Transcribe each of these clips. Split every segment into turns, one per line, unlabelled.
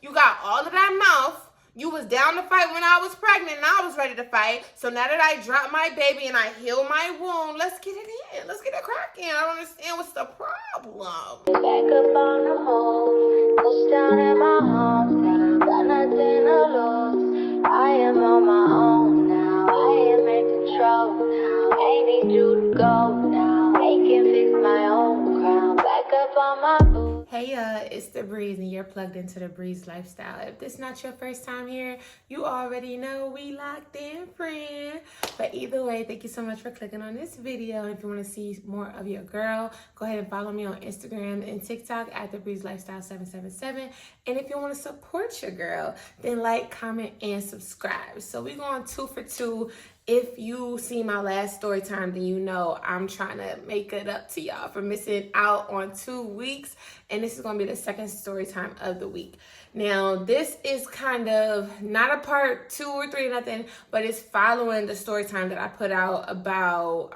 You got all of that mouth. You was down to fight when I was pregnant and I was ready to fight. So now that I dropped my baby and I healed my wound, let's get it in. Let's get it cracking. I don't understand what's the problem.
Back up on the hole, touchdown in my hometown, got nothing to lose. I am on my own now, I am in control now. I need you to go now, I can fix my own crown. Back up on my boots.
Hey it's TheBreeze and you're plugged into the Breeze lifestyle. If this is not your first time here, you already know we locked in, friend. But either way, thank you so much for clicking on this video. And if you want to see more of your girl, go ahead and follow me on Instagram and TikTok at TheBreeze Lifestyle 777. And if you want to support your girl, then like, comment, and subscribe. So we're going 2 for 2. If you see my last story time, then you know I'm trying to make it up to y'all for missing out on 2 weeks. And this is going to be the second story time of the week. Now, this is kind of not a part 2 or 3 or nothing, but it's following the story time that I put out about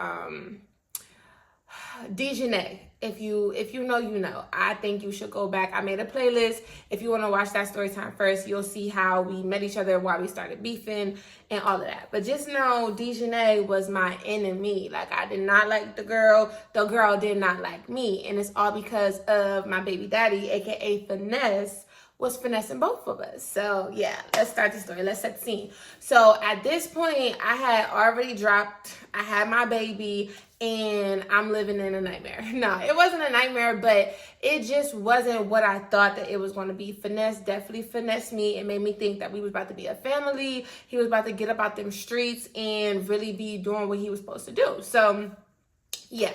Dejonay. If you know, you know. I think you should go back. I made a playlist. If you want to watch that story time first, you'll see how we met each other, why we started beefing, and all of that. But just know Dejonay was my enemy. Like, I did not like the girl. The girl did not like me. And it's all because of my baby daddy, aka Finesse, was finessing both of us. So yeah, let's start the story. Let's set the scene. So at this point, I had already dropped, I had my baby, and I'm living in a nightmare. No, it wasn't a nightmare, but it just wasn't what I thought that it was going to be. Finesse definitely finessed me. It made me think that we was about to be a family. He was about to get up out them streets and really be doing what he was supposed to do. So yeah.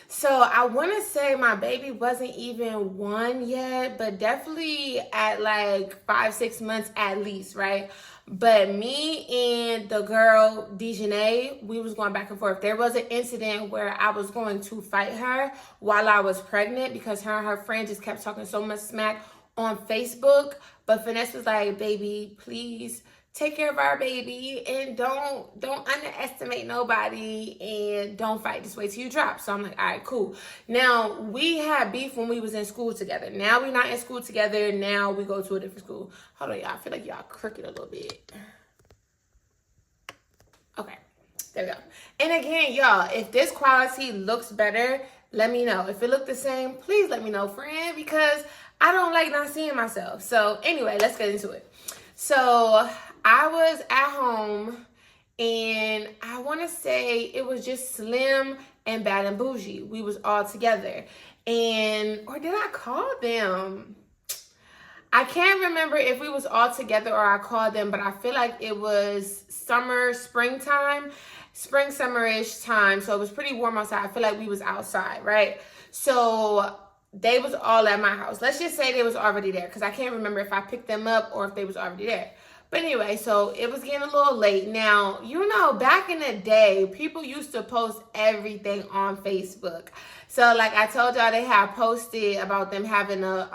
So I want to say my baby wasn't even 1 yet, but definitely at like 5-6 months at least, right? But me and the girl, Dejonay, we was going back and forth. There was an incident where I was going to fight her while I was pregnant because her and her friend just kept talking so much smack on Facebook. But Finesse was like, baby, please take care of our baby and don't underestimate nobody and don't fight. Just wait till you drop. So I'm like, all right, cool. Now, we had beef when we was in school together. Now we're not in school together. Now we go to a different school. Hold on, y'all. I feel like y'all crooked a little bit. Okay, there we go. And again, y'all, if this quality looks better, let me know. If it looked the same, please let me know, friend, because I don't like not seeing myself. So anyway, let's get into it. So I was at home and I want to say it was just Slim and Bad and Bougie. We was all together. Or did I call them? I can't remember if we was all together or I called them, but I feel like it was springtime, summer-ish time. So it was pretty warm outside. I feel like we was outside, right? So they was all at my house. Let's just say they was already there because I can't remember if I picked them up or if they was already there. But anyway, so it was getting a little late. Now, you know, back in the day, people used to post everything on Facebook. So like I told y'all, they had posted about them having a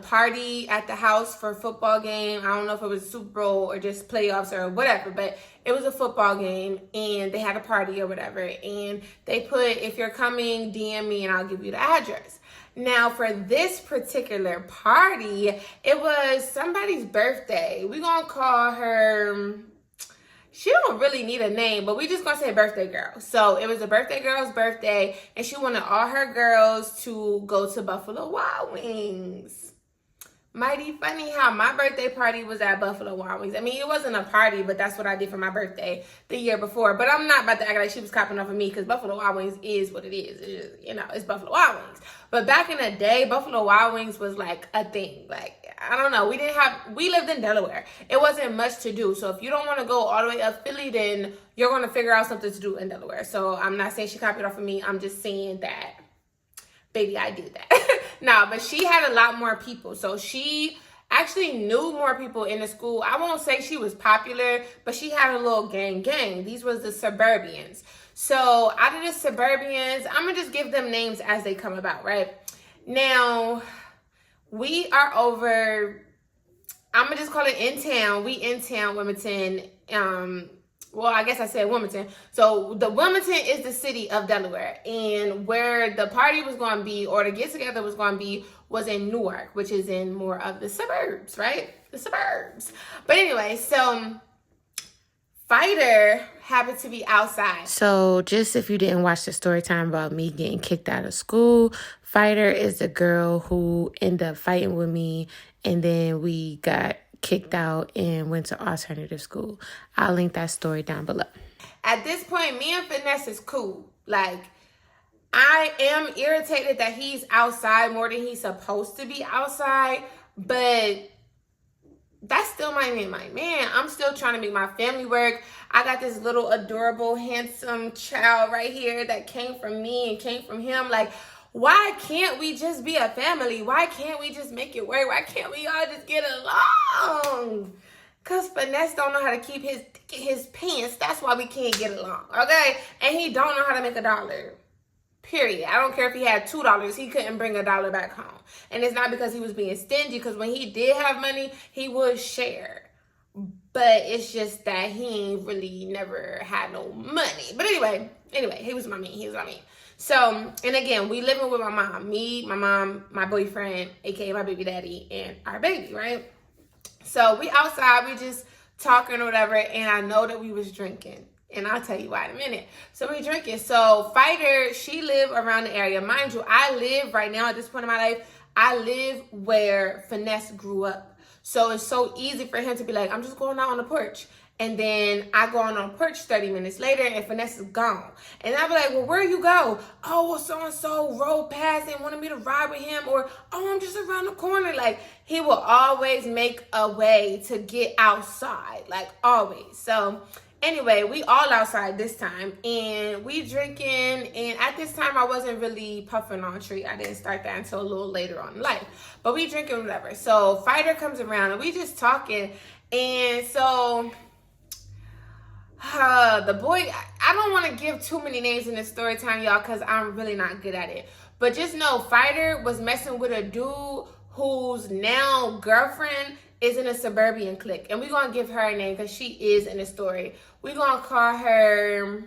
party at the house for a football game. I don't know if it was Super Bowl or just playoffs or whatever, but it was a football game and they had a party or whatever. And they put, if you're coming, DM me and I'll give you the address. Now, for this particular party, it was somebody's birthday. We're going to call her, she don't really need a name, but we just going to say birthday girl. So it was a birthday girl's birthday, and she wanted all her girls to go to Buffalo Wild Wings. Mighty funny how my birthday party was at Buffalo Wild Wings. I mean, it wasn't a party, but that's what I did for my birthday the year before. But I'm not about to act like she was copying off of me because Buffalo Wild Wings is what it is. It's just, you know, it's Buffalo Wild Wings. But back in the day, Buffalo Wild Wings was like a thing. Like, I don't know. We lived in Delaware. It wasn't much to do. So if you don't want to go all the way up Philly, then you're going to figure out something to do in Delaware. So I'm not saying she copied off of me. I'm just saying that, baby, I did that. No, but she had a lot more people. So she actually knew more people in the school. I won't say she was popular, but she had a little gang. These was the Suburbians. So out of the Suburbians, I'm going to just give them names as they come about, right? Now, we are over, I'm going to just call it in town. We in town, Wilmington, well, I guess I said Wilmington. So the Wilmington is the city of Delaware, and where the party was going to be, or the get together was going to be, was in Newark, which is in more of the suburbs, right? The suburbs. But anyway, so Fighter happened to be outside. So just if you didn't watch the story time about me getting kicked out of school, Fighter is the girl who ended up fighting with me, and then we got kicked out and went to alternative school. I'll link that story down below. At this point, me and Finesse is cool. Like, I am irritated that he's outside more than he's supposed to be outside, but that's still my man. I'm still trying to make my family work. I got this little adorable, handsome child right here that came from me and came from him. Like, why can't we just be a family? Why can't we just make it work? Why can't we all just get along? Because Finesse don't know how to keep his pants. That's why we can't get along, okay? And he don't know how to make $1. Period. I don't care if he had $2. He couldn't bring $1 back home. And it's not because he was being stingy, because when he did have money, he would share. But it's just that he ain't really never had no money. But anyway, he was my man. So, and again, we living with my mom. Me, my mom, my boyfriend, aka my baby daddy, and our baby, right? So we outside, we just talking or whatever, and I know that we was drinking. And I'll tell you why in a minute. So we drinking. So Fighter, she live around the area. Mind you, I live right now at this point in my life, I live where Finesse grew up. So it's so easy for him to be like, I'm just going out on the porch. And then I go on the porch 30 minutes later and Finesse is gone. And I'll be like, well, where you go? Oh, well, so-and-so rode past and wanted me to ride with him. Or, oh, I'm just around the corner. Like, he will always make a way to get outside. Like, always. So anyway, we all outside this time, and we drinking, and at this time, I wasn't really puffing on tree. I didn't start that until a little later on in life, but we drinking whatever. So Fighter comes around, and we just talking, and so the boy, I don't want to give too many names in this story time, y'all, because I'm really not good at it, but just know Fighter was messing with a dude whose now girlfriend is in a suburban clique. And we're going to give her a name because she is in the story. We're going to call her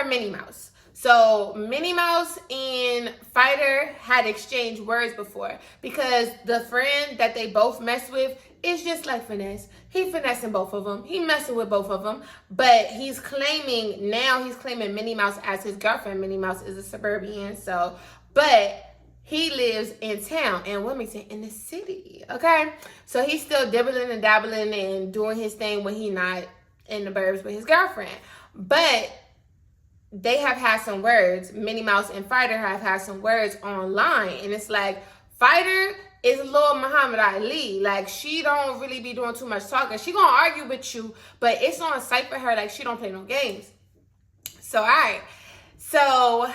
Minnie Mouse. So Minnie Mouse and Fighter had exchanged words before, because the friend that they both mess with is just like Finesse. He finessing both of them. He messing with both of them. But he's claiming Minnie Mouse as his girlfriend. Minnie Mouse is a suburban. So, but he lives in town, in Wilmington, in the city, okay? So he's still dibbling and dabbling and doing his thing when he's not in the burbs with his girlfriend. But they have had some words. Minnie Mouse and Fighter have had some words online. And it's like, Fighter is a little Muhammad Ali. Like, she don't really be doing too much talking. She gonna argue with you, but it's on sight for her. Like, she don't play no games. So, all right. So,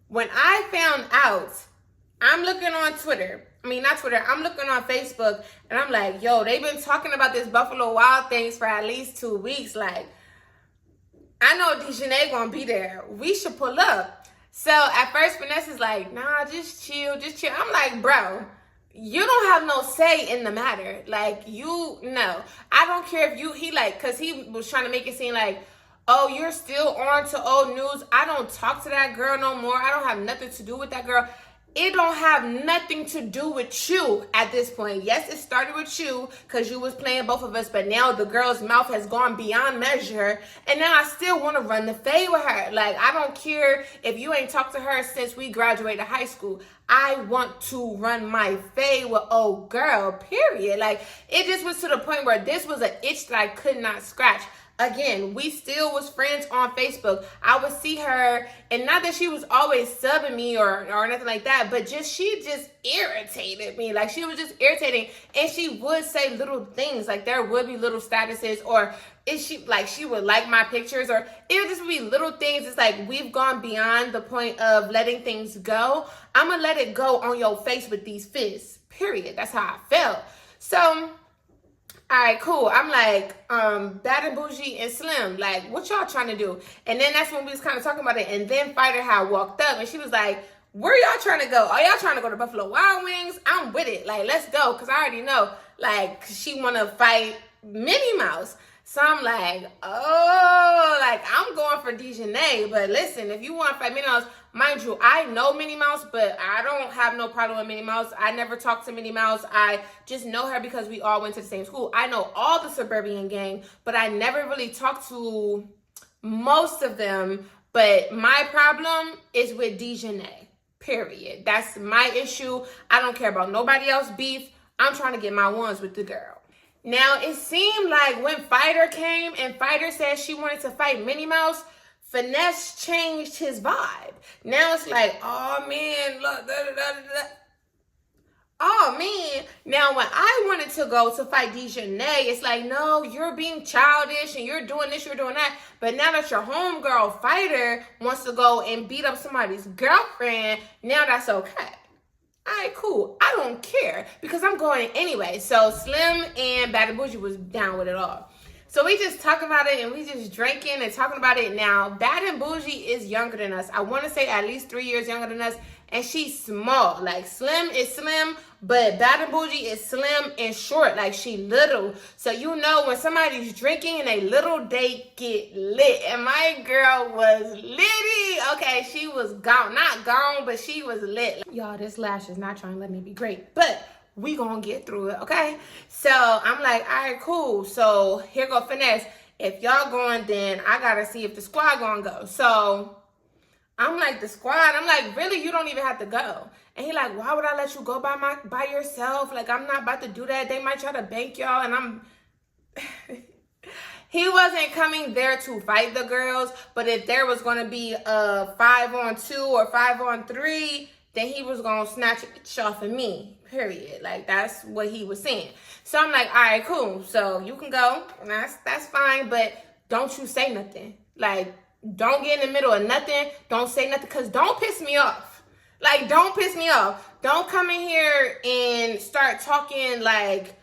when I found out, I'm looking on Twitter. I'm looking on Facebook, and I'm like, yo, they've been talking about this Buffalo Wild Things for at least 2 weeks. Like, I know Dejonay gonna be there. We should pull up. So at first, Finesse is like, nah, just chill. I'm like, bro, you don't have no say in the matter. Like, no. I don't care if because he was trying to make it seem like, oh, you're still on to old news. I don't talk to that girl no more. I don't have nothing to do with that girl. It don't have nothing to do with you at this point. Yes, it started with you because you was playing both of us, but now the girl's mouth has gone beyond measure, and now I still want to run the fade with her. Like, I don't care if you ain't talked to her since we graduated high school. I want to run my fade with old girl, period. Like, it just was to the point where this was an itch that I could not scratch. Again, we still was friends on Facebook. I would see her, and not that she was always subbing me or nothing like that, but she just irritated me. Like, she was just irritating, and she would say little things. Like, there would be little statuses, or she would like my pictures, or it would just be little things. It's like, we've gone beyond the point of letting things go. I'm gonna let it go on your face with these fists, period. That's how I felt. So, all right, cool. I'm like, Bad and Bougie and Slim, like, what y'all trying to do? And then that's when we was kind of talking about it. And then Fighter had walked up, and she was like, where y'all trying to go? Are y'all trying to go to Buffalo Wild Wings? I'm with it. Like, let's go. Because I already know, like, she want to fight Minnie Mouse. So I'm like, oh, like I'm going for Dejonay. But listen, if you want to fight Minnie Mouse, mind you, I know Minnie Mouse, but I don't have no problem with Minnie Mouse. I never talked to Minnie Mouse. I just know her because we all went to the same school. I know all the Suburban gang, but I never really talked to most of them. But my problem is with Dejonay, period. That's my issue. I don't care about nobody else beef. I'm trying to get my ones with the girl. Now, it seemed like when Fighter came and Fighter said she wanted to fight Minnie Mouse, Finesse changed his vibe. Now it's like, oh man, look, da, da, da, da. Oh man. Now when I wanted to go to fight Dejonay, it's like, no, you're being childish and you're doing this, you're doing that. But now that your homegirl Fighter wants to go and beat up somebody's girlfriend, now that's okay. All right, cool. I don't care because I'm going anyway. So Slim and Bad and Bougie was down with it all. So we just talk about it and we just drinking and talking about it. Now, Bad and Bougie is younger than us. I want to say at least 3 years younger than us. And she's small. Like Slim is slim, but Bad and Bougie is slim and short. Like she little. So you know when somebody's drinking and they little, they get lit. And my girl was litty. Okay, she was gone. Not gone, but she was lit. Y'all, this lash is not trying to let me be great. But we gonna get through it, okay? So I'm like, all right, cool. So here go Finesse. If y'all going, then I gotta see if the squad gonna go. So I'm like, the squad? I'm like, really? You don't even have to go. And he like, why would I let you go by yourself? Like, I'm not about to do that. They might try to bank y'all. And I'm... He wasn't coming there to fight the girls. But if there was going to be a 5-on-2 or 5-on-3, then he was going to snatch it off of me. Period. Like, that's what he was saying. So I'm like, all right, cool. So you can go. And that's fine. But don't you say nothing. Like, don't get in the middle of nothing. Don't say nothing. Because don't piss me off. Like, don't piss me off. Don't come in here and start talking like,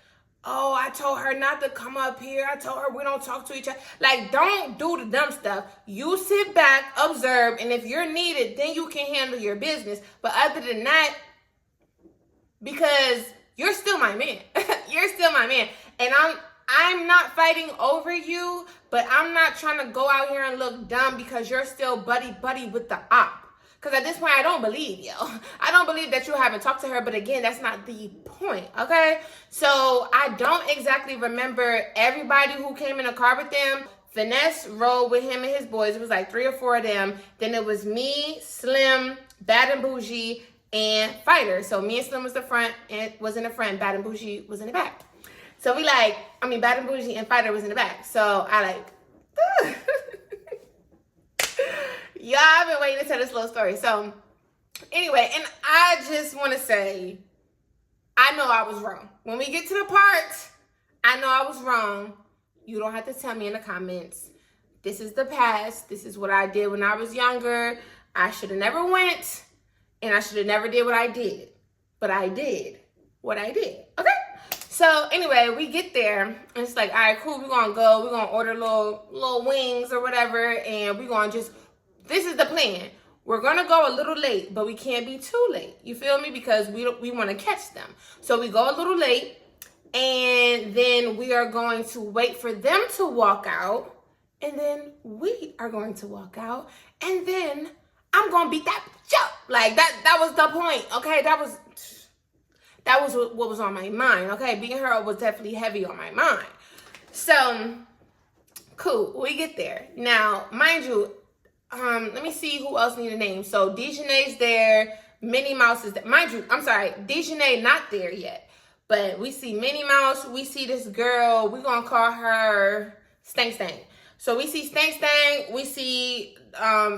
oh, I told her not to come up here. I told her we don't talk to each other. Like, don't do the dumb stuff. You sit back, observe, and if you're needed, then you can handle your business. But other than that, because you're still my man. You're still my man. And I'm not fighting over you, but I'm not trying to go out here and look dumb because you're still buddy with the op. Because at this point, I don't believe you. I don't believe that you haven't talked to her. But again, that's not the point, okay? So I don't exactly remember everybody who came in the car with them. Finesse rode with him and his boys. It was like 3 or 4 of them. Then it was me, Slim, Bad and Bougie, and Fighter. So me and Slim was in the front. Bad and Bougie was in the back. So Bad and Bougie and Fighter was in the back. So I like... Y'all, I've been waiting to tell this little story. So, anyway, and I just want to say, I know I was wrong. When we get to the parts, I know I was wrong. You don't have to tell me in the comments. This is the past. This is what I did when I was younger. I should have never went, and I should have never did what I did. But I did what I did, okay? So, anyway, we get there, and it's like, all right, cool, we're going to go. We're going to order little wings or whatever, and we're going to just... This is the plan. We're going to go a little late, but we can't be too late. You feel me? Because we want to catch them. So we go a little late, and then we are going to wait for them to walk out, and then we are going to walk out, and then I'm going to beat that up. Like, that was the point, okay? That was what was on my mind, okay? Beating her was definitely heavy on my mind. So, cool. We get there. Now, mind you, let me see who else need a name. So Dejonay's there, Minnie Mouse is there. Mind you, I'm sorry, Dejonay not there yet. But we see Minnie Mouse, we see this girl, we're gonna call her Stank Stank. So we see Stank Stank, we see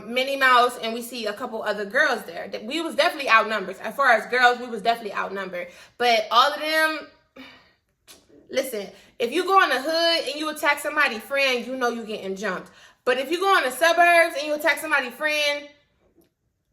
Minnie Mouse, and we see a couple other girls there. We was definitely outnumbered. As far as girls, we was definitely outnumbered. But all of them, listen, if you go in the hood and you attack somebody's friend, you know you getting jumped. But if you go in the suburbs and you attack somebody's friend,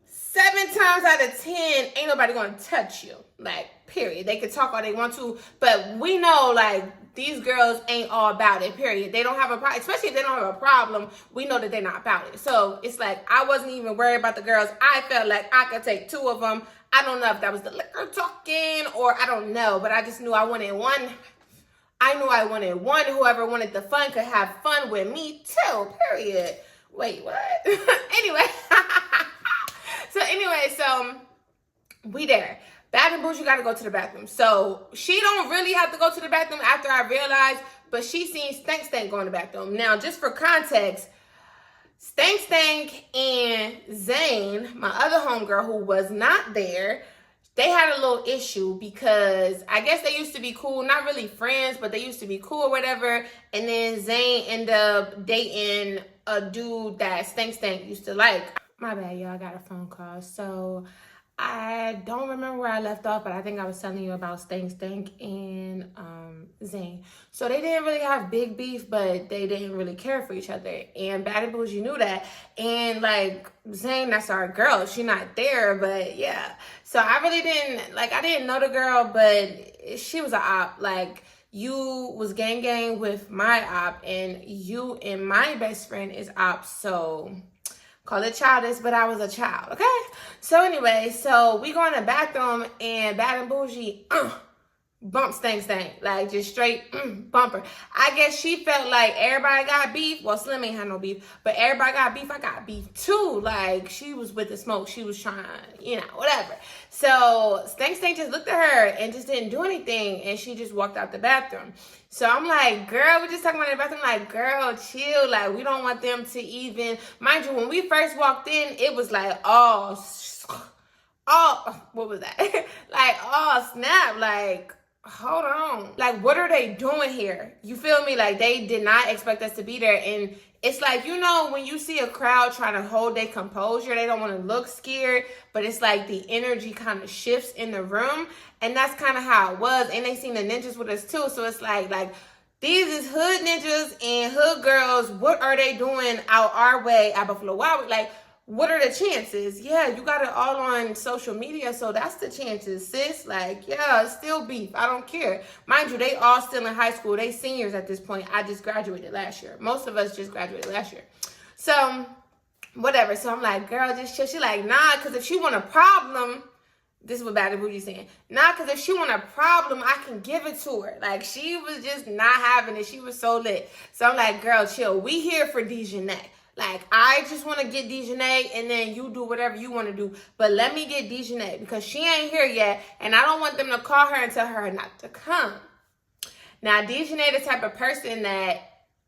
7 times out of 10, ain't nobody gonna touch you. Like, period. They can talk all they want to, but we know, like, these girls ain't all about it, period. They don't have a problem, especially if they don't have a problem, we know that they're not about it. So it's like, I wasn't even worried about the girls. I felt like I could take 2 of them. I don't know if that was the liquor talking or I don't know, but I just knew I wanted one. I knew I wanted one. Whoever wanted the fun could have fun with me too, period. Wait, what? Anyway. So we there. Bad and Bougie gotta go to the bathroom. So she don't really have to go to the bathroom after I realized, but she seen Stank Stank going to the bathroom. Now, just for context, Stank Stank and Zane, my other homegirl who was not there, they had a little issue because I guess they used to be cool, not really friends, but they used to be cool or whatever. And then Zane ended up dating a dude that Stank Stank used to like. My bad, y'all, I got a phone call. So I don't remember where I left off, but I think I was telling you about Stank Stank and Zane. So they didn't really have big beef, but they didn't really care for each other. And Bad and Bougie knew that. And like Zane, that's our girl. She not there, but yeah. So I really didn't, like, I didn't know the girl, but she was an op. Like, you was gang with my op, and you and my best friend is op. So call it childish, but I was a child, okay? So anyway, so we go in the bathroom, and Bad and Bougie bump Stank Stank, like just straight bumper. I guess she felt like everybody got beef. Well, Slim ain't had no beef, but everybody got beef. I got beef too. Like, she was with the smoke. She was trying, whatever. So Stank Stank just looked at her and just didn't do anything, and she just walked out the bathroom. So I'm like, girl, we just talking about the bathroom. Like, girl, chill. Like, we don't want them to even, mind you, when we first walked in, it was like, oh, what was that? Like, oh, snap. Like, hold on. Like, what are they doing here? You feel me? Like, they did not expect us to be there. And it's like, when you see a crowd trying to hold their composure, they don't want to look scared, but it's like the energy kind of shifts in the room. And that's kind of how it was. And they seen the ninjas with us too. So it's like these is hood ninjas and hood girls. What are they doing out our way at Buffalo Wild Wings? Like, what are the chances? Yeah, you got it all on social media, so that's the chances, sis. Like, yeah, it's still beef. I don't care. Mind you, they all still in high school. They seniors at this point. I just graduated last year. Most of us just graduated last year. So, whatever. So I'm like, girl, just chill. She like, nah, because if she want a problem, this is what Bad and Bougie saying. Nah, because if she want a problem, I can give it to her. Like, she was just not having it. She was so lit. So I'm like, girl, chill. We here for Dejonay. Like, I just want to get Dejonay, and then you do whatever you want to do. But let me get Dejonay, because she ain't here yet, and I don't want them to call her and tell her not to come. Now, Dejonay the type of person that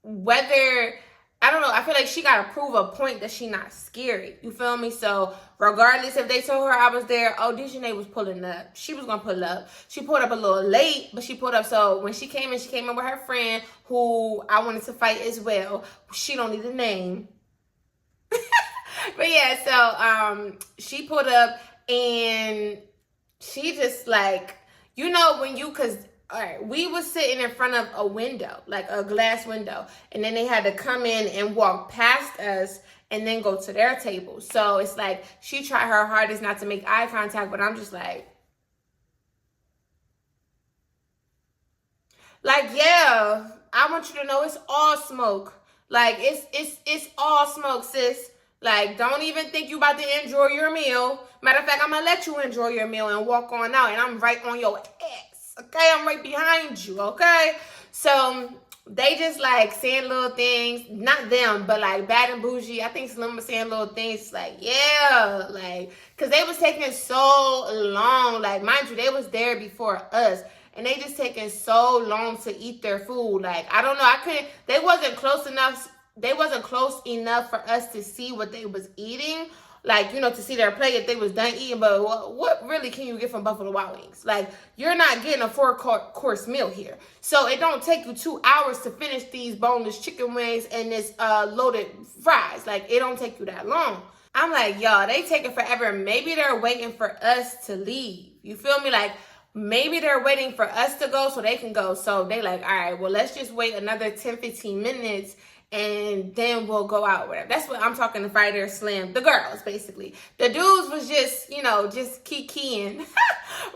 I don't know, I feel like she got to prove a point that she not scary. You feel me? So, regardless if they told her I was there, oh, Dejonay was pulling up. She was going to pull up. She pulled up a little late, but she pulled up. So, when she came in with her friend, who I wanted to fight as well. She don't need a name. But yeah, so she pulled up, and she just like, because all right, we was sitting in front of a window, like a glass window, and then they had to come in and walk past us and then go to their table. So it's like she tried her hardest not to make eye contact, but I'm just like, yeah, I want you to know it's all smoke. Like, it's all smoke, sis. Like, don't even think you about to enjoy your meal. Matter of fact, I'm going to let you enjoy your meal and walk on out. And I'm right on your ass, okay? I'm right behind you, okay? So, they just, like, saying little things. Not them, but, like, Bad and Bougie. I think Slim was saying little things. Like, yeah. Like, because they was taking so long. Like, mind you, they was there before us. And they just taking so long to eat their food. Like, I don't know. They wasn't close enough. They wasn't close enough for us to see what they was eating. Like, to see their plate if they was done eating. But what really can you get from Buffalo Wild Wings? Like, you're not getting a 4-course meal here. So it don't take you 2 hours to finish these boneless chicken wings and this loaded fries. Like, it don't take you that long. I'm like, y'all, they taking forever. Maybe they're waiting for us to leave. You feel me? Like, maybe they're waiting for us to go so they can go. So they like, all right, well, let's just wait another 10, 15 minutes and then we'll go out, whatever. That's what I'm talking to Fighter, Slim, the girls, basically. The dudes was just, just kikiing.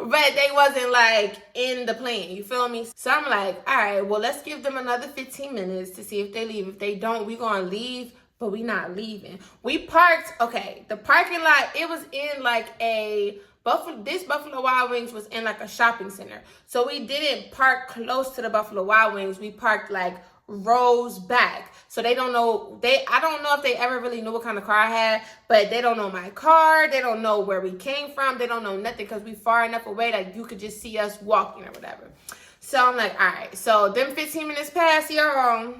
But they wasn't, like, in the plan. You feel me? So I'm like, all right, well, let's give them another 15 minutes to see if they leave. If they don't, we gonna leave, but we not leaving. We parked, okay, the parking lot, it was in, like, a This Buffalo Wild Wings was in like a shopping center. So we didn't park close to the Buffalo Wild Wings. We parked like rows back. So they don't know, I don't know if they ever really knew what kind of car I had, but they don't know my car. They don't know where we came from. They don't know nothing because we far enough away that you could just see us walking or whatever. So I'm like, all right. So them 15 minutes pass, y'all.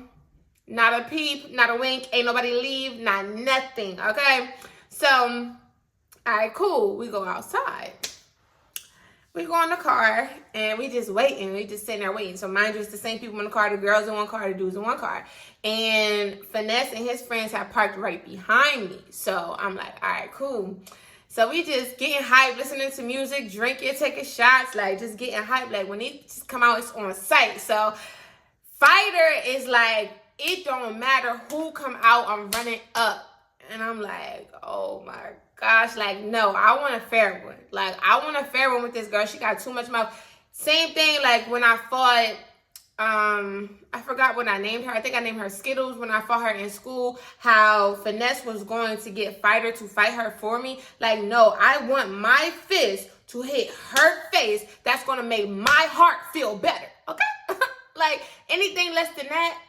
Not a peep, not a wink, ain't nobody leave, not nothing, okay? So, all right, cool. We go outside. We go in the car, and we just waiting. We just sitting there waiting. So, mind you, it's the same people in the car, the girls in one car, the dudes in one car. And Finesse and his friends have parked right behind me. So, I'm like, all right, cool. So, we just getting hyped, listening to music, drinking, taking shots, like, just getting hyped. Like, when it just come out, it's on sight. So, Fighter is like, it don't matter who come out, I'm running up. And I'm like, oh my gosh, like, no, I want a fair one. Like, I want a fair one with this girl. She got too much mouth. Same thing, like, when I fought, I forgot what I named her. I think I named her Skittles when I fought her in school, how Finesse was going to get Fighter to fight her for me. Like, no, I want my fist to hit her face. That's going to make my heart feel better, okay? Like, anything less than that,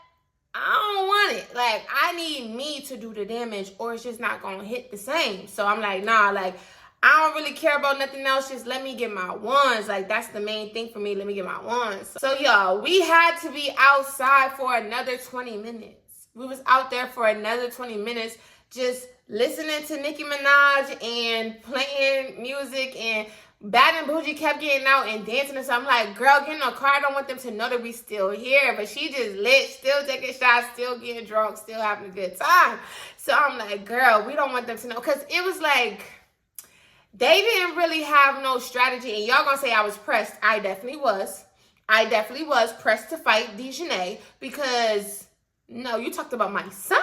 I don't want it. Like, I need me to do the damage or it's just not going to hit the same. So I'm like, nah, like, I don't really care about nothing else. Just let me get my ones. Like, that's the main thing for me. Let me get my ones. So, y'all, we had to be outside for another 20 minutes. We was out there for another 20 minutes just listening to Nicki Minaj and playing music, and Bad and Bougie kept getting out and dancing and so I'm like, girl, get in the car. I don't want them to know that we still here. But she just lit, still taking shots, still getting drunk, still having a good time. So I'm like, girl, we don't want them to know. Because it was like, they didn't really have no strategy. And y'all gonna say I was pressed. I definitely was. I definitely was pressed to fight Dejonay because, no, you talked about my son.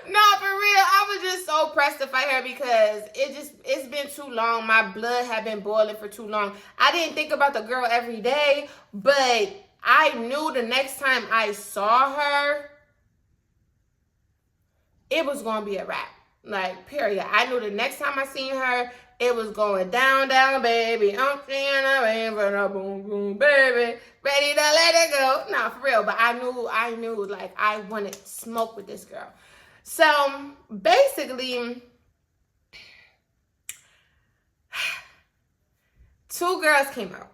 No, for real, I was just so pressed to fight her because it's been too long. My blood had been boiling for too long. I didn't think about the girl every day, but I knew the next time I saw her, it was going to be a wrap. Like, period. I knew the next time I seen her, it was going down, down, baby. I'm seeing a rain for the boom, boom, baby. Ready to let it go. No, for real. But I knew, like, I wanted smoke with this girl. So, basically, two girls came out.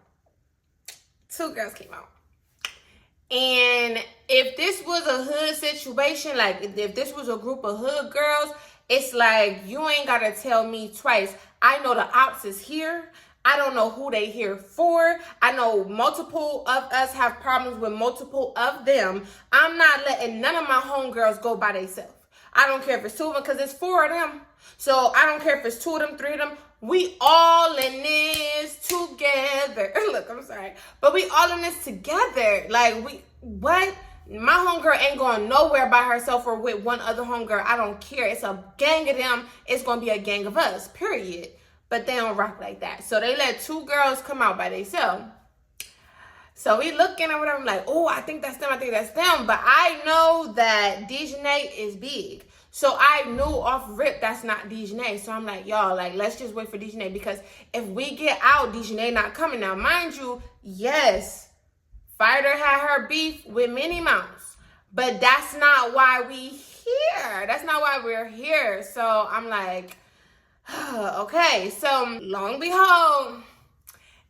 And if this was a hood situation, like if this was a group of hood girls, it's like, you ain't got to tell me twice. I know the ops is here. I don't know who they here for. I know multiple of us have problems with multiple of them. I'm not letting none of my homegirls go by themselves. I don't care if it's two of them because it's four of them. So I don't care if it's two of them, three of them. We all in this together. Look, I'm sorry. But we all in this together. Like, what? My homegirl ain't going nowhere by herself or with one other homegirl. I don't care. It's a gang of them. It's going to be a gang of us, period. But they don't rock like that. So they let two girls come out by themselves. So we looking or whatever, I'm like, oh, I think that's them, But I know that Dejonay is big. So I knew off rip that's not Dejonay. So I'm like, y'all, like, let's just wait for Dejonay. Because if we get out, Dejonay not coming. Now, mind you, yes, Fighter had her beef with Minnie Mouse. But that's not why we here. That's not why we're here. So I'm like, okay. So long behold,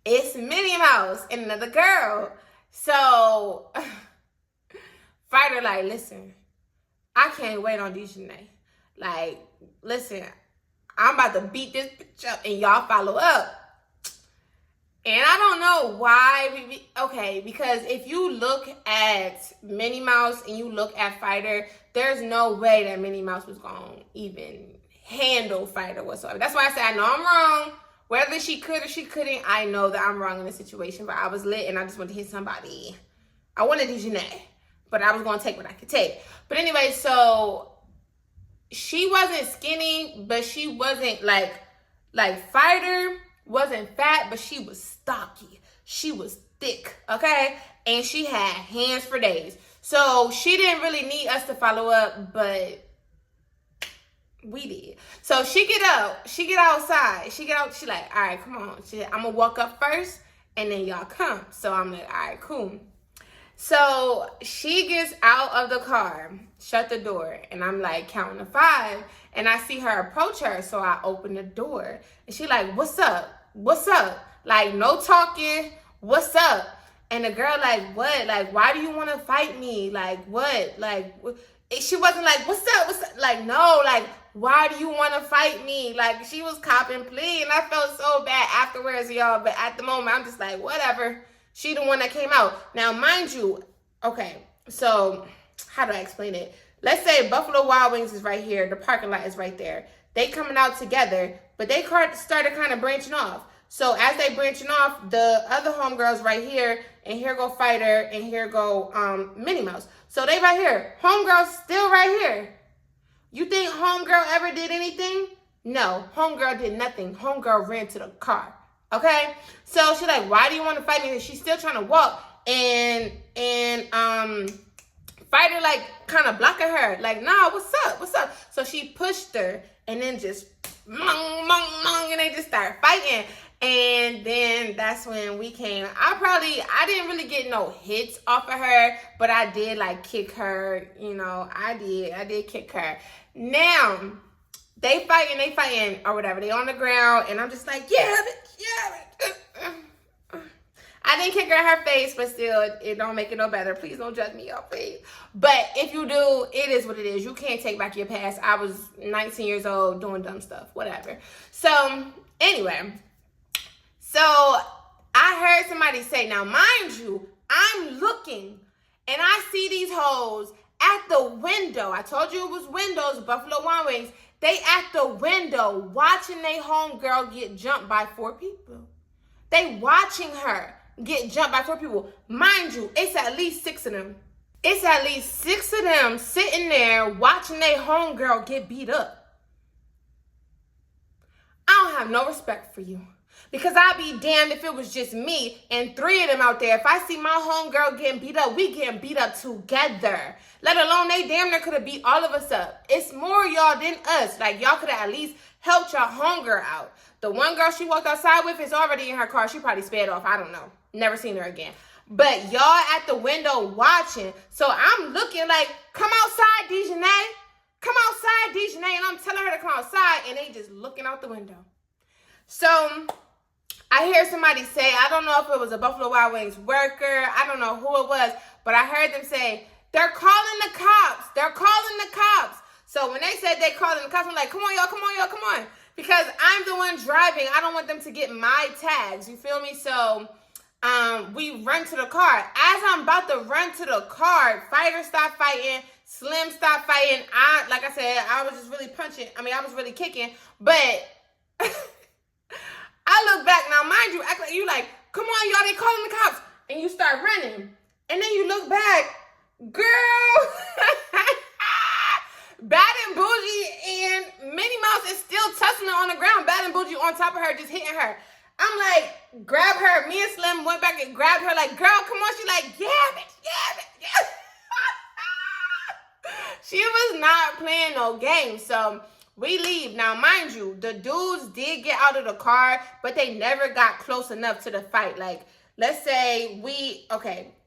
it's Minnie Mouse and another girl. So, Fighter like, listen, I can't wait on Dejonay. Like, listen, I'm about to beat this bitch up and y'all follow up. And I don't know why okay, because if you look at Minnie Mouse and you look at Fighter, there's no way that Minnie Mouse was going to even handle Fighter whatsoever. That's why I said I know I'm wrong. Whether she could or she couldn't, I know that I'm wrong in this situation. But I was lit and I just wanted to hit somebody. I wanted Dejonay, but I was going to take what I could take. But anyway, so she wasn't skinny, but she wasn't like Fighter wasn't fat, but she was stocky. She was thick, okay? And she had hands for days. So she didn't really need us to follow up, but We did. So she get outside. She like, all right, come on. I'm gonna walk up first and then y'all come. So I'm like, all right, cool. So she gets out of the car, shut the door, and I'm like counting to 5, and I see her approach her, so I open the door, and she like, what's up? What's up? Like, no talking, what's up? And the girl like, what? Like, why do you want to fight me? Like, what? Like, she wasn't like, what's up? What's up? Like, no, like, why do you want to fight me? Like, she was copping plea, and I felt so bad afterwards, y'all, but at the moment, I'm just like, whatever. She the one that came out. Now, mind you, okay, so how do I explain it? Let's say Buffalo Wild Wings is right here. The parking lot is right there. They coming out together, but they started kind of branching off. So as they branching off, the other homegirls right here, and here go Fighter, and here go Minnie Mouse. So they right here. Homegirl's still right here. You think homegirl ever did anything? No, homegirl did nothing. Homegirl ran to the car. Okay, so she's like, why do you want to fight me? And she's still trying to walk, and Fighter like kind of blocking her, like, nah, what's up? So she pushed her, and then just and they just start fighting, and then that's when we came. I didn't really get no hits off of her, but I did like kick her, you know, I did kick her. Now, they fighting or whatever. They on the ground, and I'm just like, yeah. I didn't kick her in her face, but still, it don't make it no better. Please don't judge me, y'all, please. But if you do, it is what it is. You can't take back your past. I was 19 years old doing dumb stuff, whatever. So, anyway. So, I heard somebody say, now, mind you, I'm looking, and I see these hoes at the window. I told you it was windows, Buffalo Wild Wings. They at the window watching they homegirl get jumped by 4 people. They watching her get jumped by 4 people. Mind you, it's at least 6 of them. It's at least 6 of them sitting there watching they homegirl get beat up. I don't have no respect for you. Because I'd be damned if it was just me and 3 of them out there. If I see my homegirl getting beat up, we getting beat up together. Let alone they damn near could have beat all of us up. It's more y'all than us. Like, y'all could have at least helped your homegirl out. The one girl she walked outside with is already in her car. She probably sped off. I don't know. Never seen her again. But y'all at the window watching. So I'm looking like, come outside, Dejonay. Come outside, Dejonay. And I'm telling her to come outside. And they just looking out the window. So I hear somebody say, I don't know if it was a Buffalo Wild Wings worker. I don't know who it was. But I heard them say, they're calling the cops. They're calling the cops. So when they said they calling the cops, I'm like, come on, y'all. Because I'm the one driving. I don't want them to get my tags. You feel me? So we run to the car. As I'm about to run to the car, Fighter stopped fighting. Slim stopped fighting. Like I said, I was just really punching. I was really kicking. But I look back. Now, mind you, act like you like, come on, y'all, they calling the cops. And you start running. And then you look back. Girl. Bad and Bougie and Minnie Mouse is still tussling on the ground. Bad and Bougie on top of her, just hitting her. I'm like, grab her. Me and Slim went back and grabbed her like, girl, come on. She like, yeah, bitch. She was not playing no game. So we leave. Now, mind you, the dudes did get out of the car, but they never got close enough to the fight. Like, let's say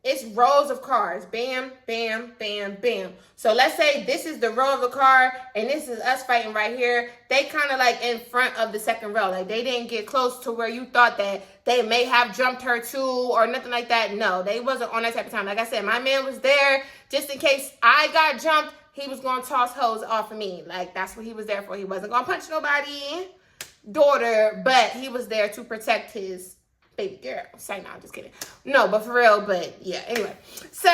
it's rows of cars. Bam, bam, bam, bam. So let's say this is the row of the car, and this is us fighting right here. They kind of like in front of the second row. Like, they didn't get close to where you thought that they may have jumped her too or nothing like that. No, they wasn't on that type of time. Like I said, my man was there just in case I got jumped. He was going to toss hoes off of me. Like, that's what he was there for. He wasn't going to punch nobody, daughter, but he was there to protect his baby girl. Say no, I'm just kidding. No, but for real, but yeah, anyway. So,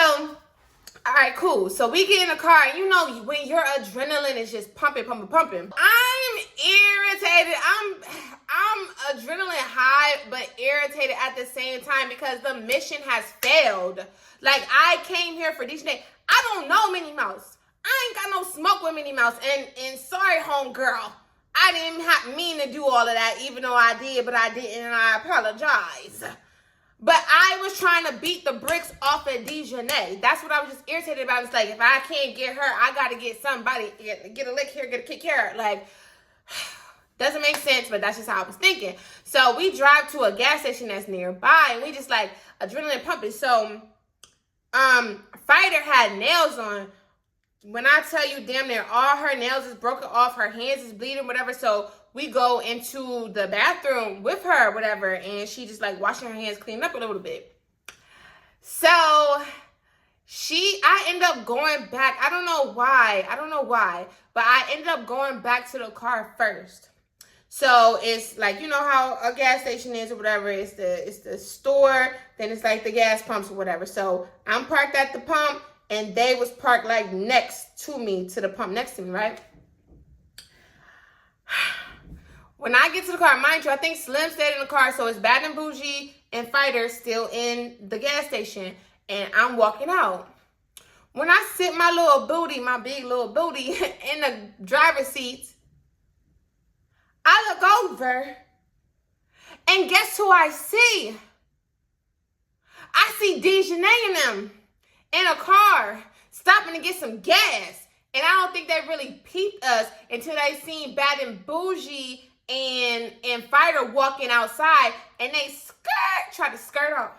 all right, cool. So we get in the car, and you know when your adrenaline is just pumping. I'm irritated. I'm adrenaline high, but irritated at the same time because the mission has failed. Like, I came here for Dejonay. I don't know Minnie Mouse. I ain't got no smoke with Minnie Mouse. And sorry, homegirl. I didn't mean to do all of that, even though I did, but I didn't, and I apologize. But I was trying to beat the bricks off of Dejonay. That's what I was just irritated about. It's like, if I can't get her, I got to get somebody, get a lick here, get a kick here. Like, doesn't make sense, but that's just how I was thinking. So we drive to a gas station that's nearby, and we just like adrenaline pumping. So, Fighter had nails on. When I tell you, damn near all her nails is broken off, her hands is bleeding, whatever. So we go into the bathroom with her, whatever, and she just like washing her hands, cleaning up a little bit. So I end up going back. I don't know why, but I ended up going back to the car first. So it's like, you know how a gas station is or whatever. It's the store, then it's like the gas pumps or whatever. So I'm parked at the pump, and they was parked like next to me, to the pump next to me, right? When I get to the car, mind you, I think Slim stayed in the car, so it's Bad and Bougie and Fighter still in the gas station, and I'm walking out. When I sit my little booty, my big little booty in the driver's seat, I look over, and guess who I see? I see Dejonay and them in a car, stopping to get some gas. And I don't think they really peeped us until they seen Bad and Bougie and Fighter walking outside, and they tried to skirt off.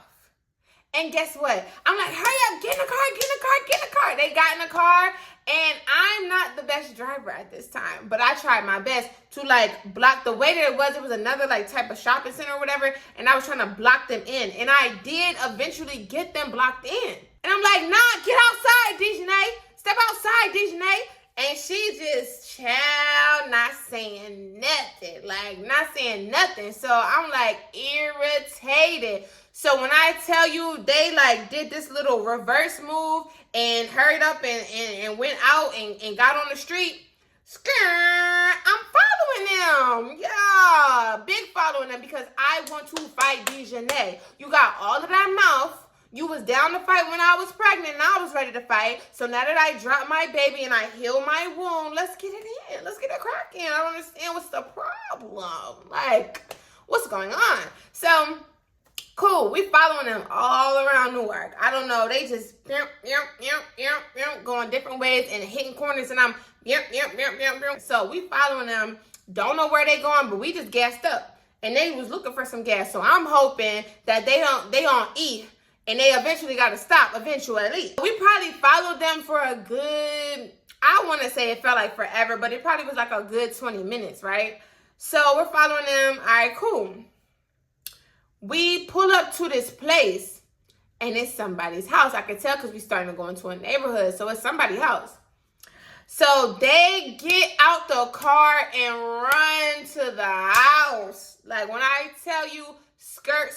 And guess what? I'm like, hurry up, get in the car, get in the car, get in the car. They got in the car, and I'm not the best driver at this time, but I tried my best to like block the way that it was another like type of shopping center or whatever, and I was trying to block them in, and I did eventually get them blocked in. And I'm like, nah, get outside, Dejonay. Step outside, Dejonay. And she just, child, not saying nothing. Like, not saying nothing. So I'm like irritated. So when I tell you they like did this little reverse move and hurried up and went out and got on the street, I'm following them. Yeah, big following them, because I want to fight Dejonay. You got all of that mouth. You was down to fight when I was pregnant, and I was ready to fight. So now that I dropped my baby and I healed my wound, let's get it in. Let's get it cracking. I don't understand what's the problem. Like, what's going on? So, cool. We following them all around Newark. I don't know. They just going different ways and hitting corners, and I'm So we following them. Don't know where they going, but we just gassed up, and they was looking for some gas. So I'm hoping that they don't eat. And they eventually got to stop, eventually. We probably followed them for a good, I want to say it felt like forever, but it probably was like a good 20 minutes, right? So we're following them. All right, cool. We pull up to this place, and it's somebody's house. I could tell because we starting to go into a neighborhood, so it's somebody's house. So they get out the car and run to the house. Like, when I tell you, scurry,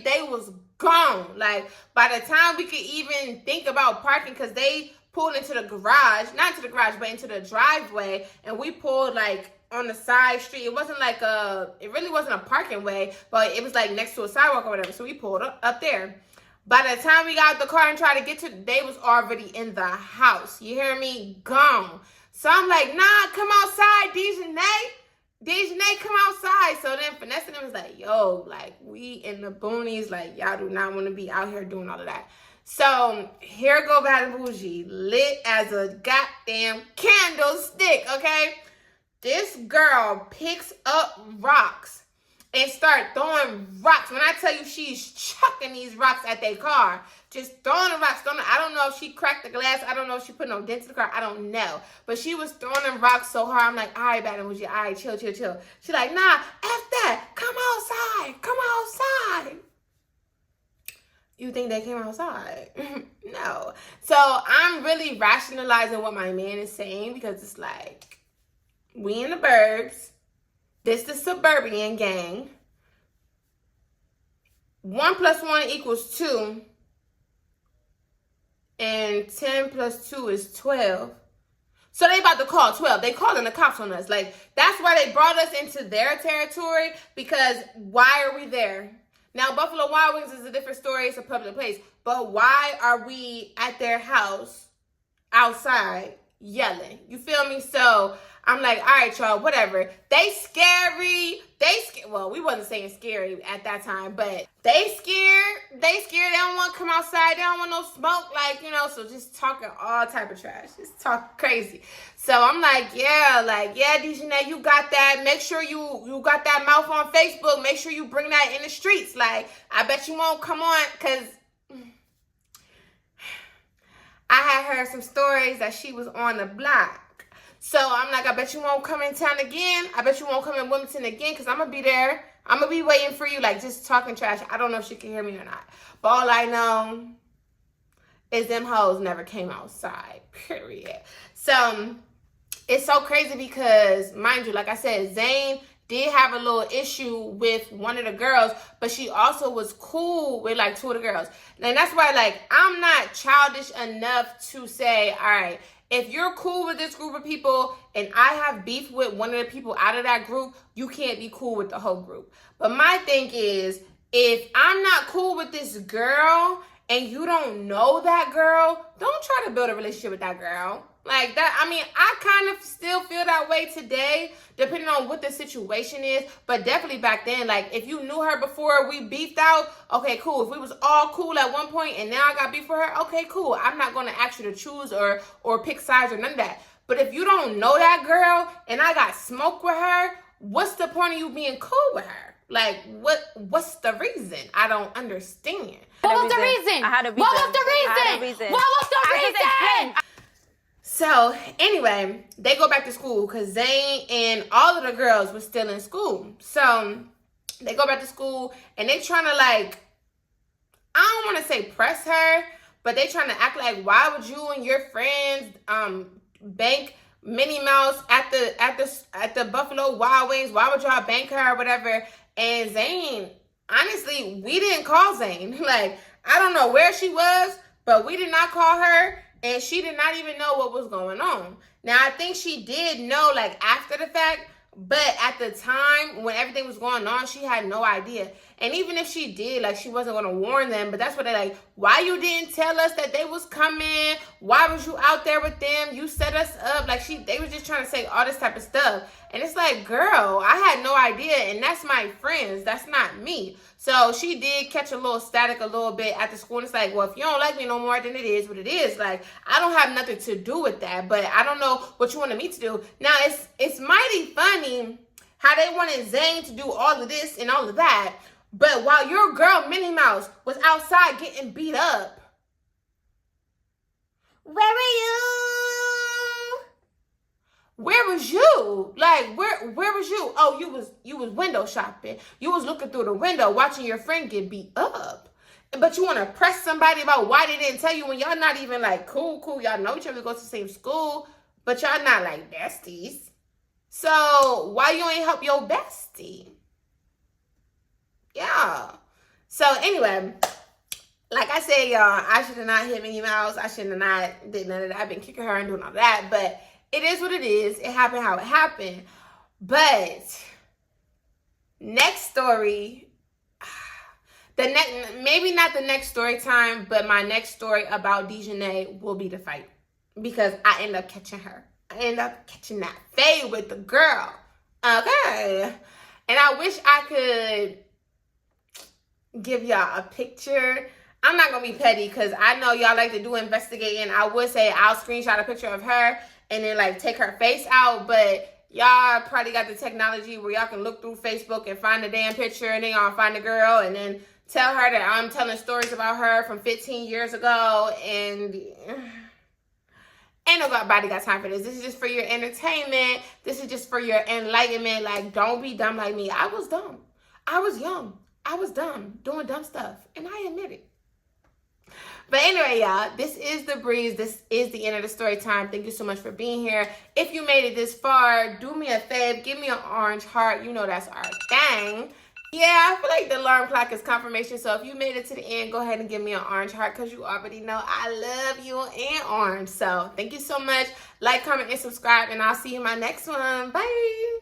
they was gone. Like, by the time we could even think about parking, because they pulled into the garage, not into the garage, but into the driveway, and we pulled like on the side street. It wasn't like it really wasn't a parking way, but it was like next to a sidewalk or whatever. So we pulled up there. By the time we got out the car and tried to get to, they was already in the house. You hear me? Gone. So I'm like, nah, come outside, Dejonay, come outside. So then Finesse and them was like, yo, like, we in the boonies, like, y'all do not want to be out here doing all of that. So here go Bad and Bougie, lit as a goddamn candlestick, okay? This girl picks up rocks and start throwing rocks. When I tell you, she's chucking these rocks at their car. Just throwing the rocks. I don't know if she cracked the glass. I don't know if she put no dents in the car. I don't know. But she was throwing them rocks so hard. I'm like, all right, Bad and Bougie. All right, chill. She's like, nah, F that. Come outside. You think they came outside? No. So I'm really rationalizing what my man is saying, because it's like, we in the burbs. This the suburban gang. 1 + 1 = 2. And 10 + 2 is 12. So they about to call 12. They calling the cops on us. Like, that's why they brought us into their territory, because why are we there? Now, Buffalo Wild Wings is a different story. It's a public place. But why are we at their house outside yelling? You feel me? So I'm like, all right, y'all, whatever. They scary. well, we wasn't saying scary at that time, but they scared. They don't want to come outside. They don't want no smoke, like, you know, so just talking all type of trash. Just talk crazy. So I'm like, yeah, Dejonay, you got that. Make sure you got that mouth on Facebook. Make sure you bring that in the streets. Like, I bet you won't come on, because I had heard some stories that she was on the block. So I'm like, I bet you won't come in town again. I bet you won't come in Wilmington again, because I'm going to be there. I'm going to be waiting for you, like, just talking trash. I don't know if she can hear me or not. But all I know is them hoes never came outside, period. So it's so crazy because, mind you, like I said, Zane did have a little issue with one of the girls, but she also was cool with, like, two of the girls. And that's why, like, I'm not childish enough to say, all right, if you're cool with this group of people and I have beef with one of the people out of that group, you can't be cool with the whole group. But my thing is, if I'm not cool with this girl and you don't know that girl, don't try to build a relationship with that girl. Like that, I mean, I kind of still feel that way today, depending on what the situation is. But definitely back then, like, if you knew her before we beefed out, okay, cool. If we was all cool at one point and now I got beef with her, okay, cool. I'm not going to ask you to choose or pick sides or none of that. But if you don't know that girl and I got smoke with her, what's the point of you being cool with her? Like, what's the reason? I don't understand.
What was the reason? What was the reason? What was the reason?
So, anyway, they go back to school because Zane and all of the girls were still in school. So, they go back to school and they trying to, like, I don't want to say press her, but they trying to act like, why would you and your friends bank Minnie Mouse at the Buffalo Wild Wings? Why would y'all bank her or whatever? And Zane, honestly, we didn't call Zane. Like, I don't know where she was, but we did not call her. And she did not even know what was going on. Now, I think she did know, like, after the fact. But at the time, when everything was going on, she had no idea. And even if she did, like, she wasn't going to warn them. But that's what they're like, why you didn't tell us that they was coming? Why was you out there with them? You set us up. Like, they was just trying to say all this type of stuff. And it's like, girl, I had no idea. And that's my friends. That's not me. So she did catch a little static a little bit at the school. And it's like, well, if you don't like me no more, then it is what it is. Like, I don't have nothing to do with that. But I don't know what you wanted me to do. Now, it's mighty funny how they wanted Zane to do all of this and all of that. But while your girl, Minnie Mouse, was outside getting beat up, where were you? Where was you? Like, where was you? Oh, you was window shopping. You was looking through the window watching your friend get beat up. But you want to press somebody about why they didn't tell you when y'all not even, like, cool. Y'all know each other, go to the same school, but y'all not, like, besties. So why you ain't help your bestie? Yeah. So anyway, like I said, y'all, I should have not hit Minnie Mouse. I should have not did none of that. I've been kicking her and doing all that, but it is what it is. It happened how it happened. But next story, maybe not the next story time, but my next story about Dejonay will be the fight, because I end up catching her. I end up catching that fade with the girl. Okay. And I wish I could give y'all a picture. I'm not going to be petty because I know y'all like to do investigating. I would say I'll screenshot a picture of her and then, like, take her face out. But y'all probably got the technology where y'all can look through Facebook and find the damn picture, and then y'all find the girl and then tell her that I'm telling stories about her from 15 years ago. And ain't nobody got time for this. This is just for your entertainment. This is just for your enlightenment. Like, don't be dumb like me. I was dumb. I was young. I was dumb, doing dumb stuff. And I admit it. But anyway, y'all, this is TheBreeze. This is the end of the story time. Thank you so much for being here. If you made it this far, do me a favor. Give me an orange heart. You know that's our thing. Yeah, I feel like the alarm clock is confirmation. So if you made it to the end, go ahead and give me an orange heart, because you already know I love you and orange. So thank you so much. Like, comment, and subscribe, and I'll see you in my next one. Bye.